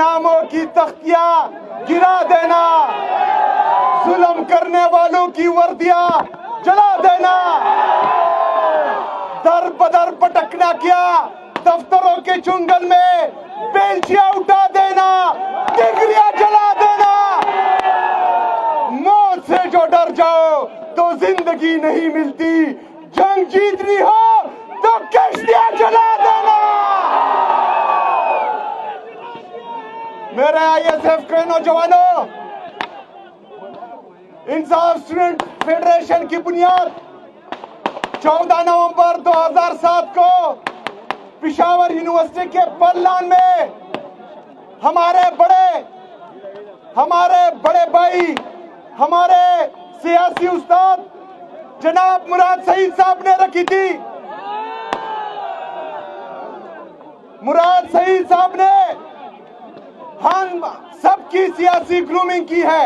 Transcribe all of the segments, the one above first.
नामों की तख्तियां गिरा देना, जुल्म करने वालों की वर्दियां जला देना, दर बदर पटकना क्या, दफ्तरों के चुंगल में बेंचियां उठा देना, डिग्रियां जला देना। मौत से जो डर जाओ तो जिंदगी नहीं मिलती, जंग जीतनी हो तो कश्तियां जला देना। मेरे आईएसएफ के नौजवानों, इंसाफ स्टूडेंट फेडरेशन की बुनियाद 14 नवंबर 2007 को पेशावर यूनिवर्सिटी के परलान में हमारे बड़े भाई, हमारे सियासी उस्ताद जनाब मुराद सईद साहब ने रखी थी। मुराद सईद साहब ने हम सबकी सियासी ग्रूमिंग की है।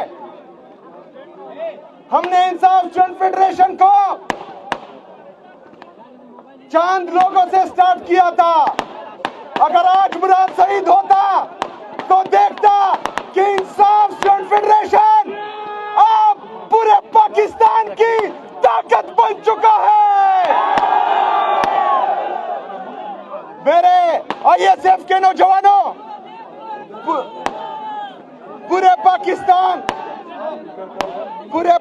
हमने इंसाफ स्टूडेंट फेडरेशन को चांद लोगों से स्टार्ट किया था। अगर आज मुराद सईद होता तो देखता कि इंसाफ स्टूडेंट फेडरेशन अब पूरे पाकिस्तान की ताकत बन चुका है। मेरे आईएसएफ के नौजवानों, पूरे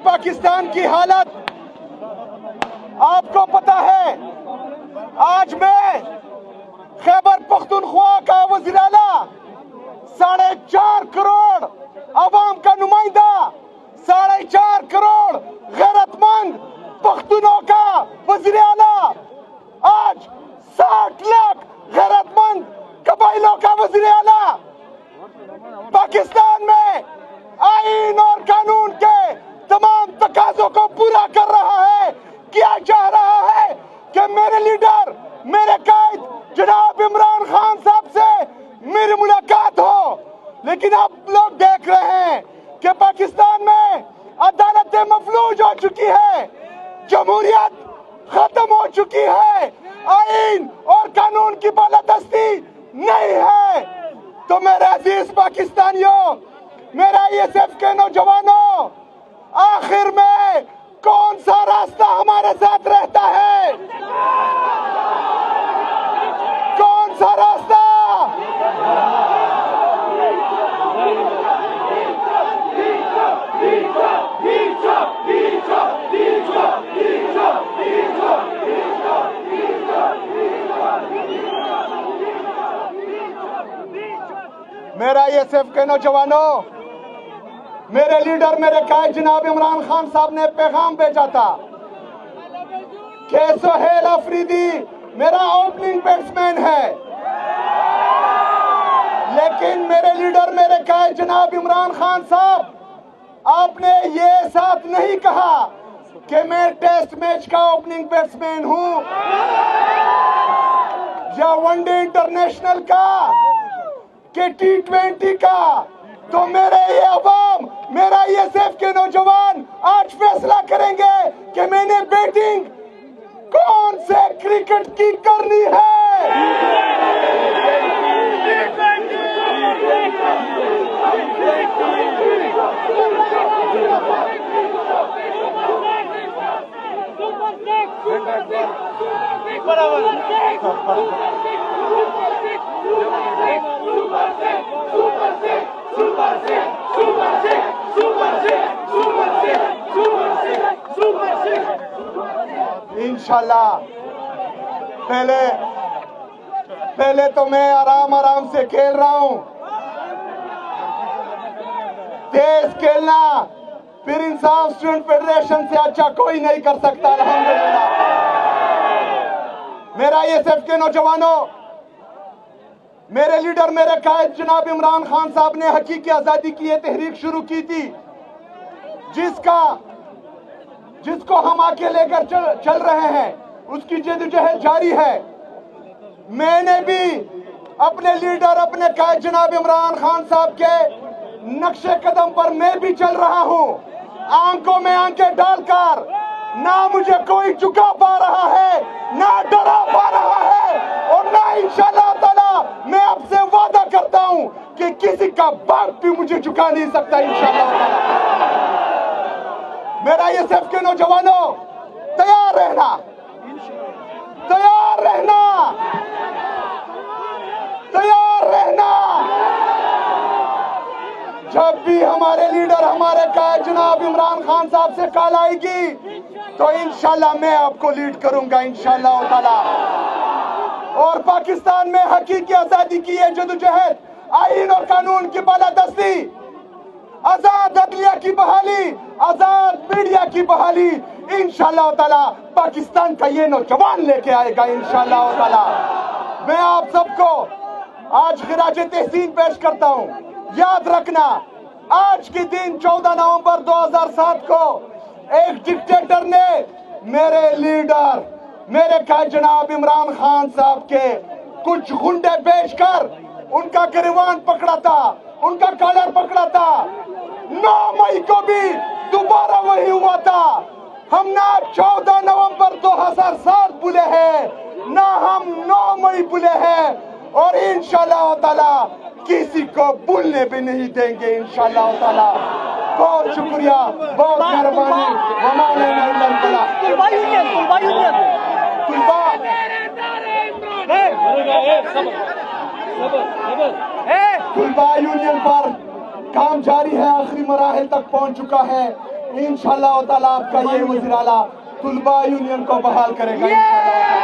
पाकिस्तान की हालत आपको पता है। आज मैं खैबर पख्तूनख्वा का वज़ीर आला, 4.5 करोड़ अवाम का नुमाइंदा, 4.5 करोड़ गैरतमंद पख्तूनों का वज़ीर आला, आज 60 लाख गैरतमंद कबाइलों का वज़ीर आला पाकिस्तान में आईन और कानून के तमाम तकाज़ों को पूरा कर रहा है। क्या चाह रहा है कि मेरे लीडर, मेरे कायद जनाब इमरान खान साहब से मेरी मुलाकात हो, लेकिन आप लोग देख रहे हैं कि पाकिस्तान में अदालतें मफलूज हो चुकी है, जमहूरियत खत्म हो चुकी है, आईन और कानून की बालादस्ती नहीं है। तो मेरे अजीज पाकिस्तानियों, मेरे आईएसएफ के नौजवानों, आखिर में कौन सा रास्ता हमारे साथ रहता है? कौन सा रास्ता? मेरा आईएसएफ के नौजवानों, मेरे लीडर, मेरे कायद जनाब इमरान खान साहब ने पैगाम भेजा था कि सोहेल अफरीदी मेरा ओपनिंग बैट्समैन है, लेकिन मेरे लीडर, मेरे कायद जनाब इमरान खान साहब, आपने ये साथ नहीं कहा कि मैं टेस्ट मैच का ओपनिंग बैट्समैन हूं या वनडे इंटरनेशनल का कि T20 का। तो मेरे ये अवाम, मेरा आईएसएफ के नौजवान आज फैसला करेंगे कि मैंने बैटिंग कौन से क्रिकेट की करनी है। इंशाल्लाह पहले तो मैं आराम से खेल रहा हूं, तेज खेलना फिर इंसाफ स्टूडेंट फेडरेशन से अच्छा कोई नहीं कर सकता। अल्हम्दुलिल्लाह। मेरा आईएसएफ के नौजवानों, मेरे लीडर, मेरे कायद जनाब इमरान खान साहब ने हकीकी आजादी की ये तहरीक शुरू की थी, जिसको हम आगे लेकर चल रहे हैं, उसकी जद्दोजहद जारी है। मैंने भी अपने लीडर, अपने कायद जनाब इमरान खान साहब के नक्शे कदम पर मैं भी चल रहा हूं, आंखों में आंखें डालकर ना मुझे कोई झुका पा रहा है, ना डरा पा रहा है, और ना इंशाल्लाह ताला मैं आपसे वादा करता हूं कि किसी का बाप भी मुझे झुका नहीं सकता इंशाल्लाह ताला। मेरा ये सिर्फ के नौजवानों, तैयार रहना, तैयार रहना, तैयार रहना। जब भी हमारे लीडर, हमारे कायद जनाब इमरान खान साहब से कॉल आएगी तो इंशाल्लाह मैं आपको लीड करूंगा इंशाल्लाह ताला। और पाकिस्तान में हकीकी आजादी की ये जदोजहद, आईन और कानून की बालादस्ती, आजाद अदलिया की बहाली, आजाद मीडिया की बहाली इंशाल्लाह ताला पाकिस्तान का ये नौजवान लेके आएगा इंशाल्लाह ताला। मैं आप सबको आज खिराज तहसीन पेश करता हूं। याद रखना, आज के दिन 14 नवंबर 2007 को एक डिक्टेटर ने मेरे लीडर, मेरे कायद जनाब इमरान खान साहब के कुछ गुंडे पेश कर उनका गिरवान पकड़ा था, उनका कॉलर पकड़ा था। 9 मई को भी दोबारा वही हुआ था। हम ना 14 नवंबर 2007 बुले हैं, ना हम 9 मई बुले हैं, और इंशाल्लाह ताला किसी को भूलने भी नहीं देंगे इंशाल्लाह ताला। बहुत शुक्रिया, बहुत मेहरबानी। तुलबा यूनियन पर काम जारी है, आखिरी मराहिल तक पहुंच चुका है। इंशाल्लाह ताला आपका ये वज़ीर आला तुलबा यूनियन को बहाल करेगा इंशाल्लाह।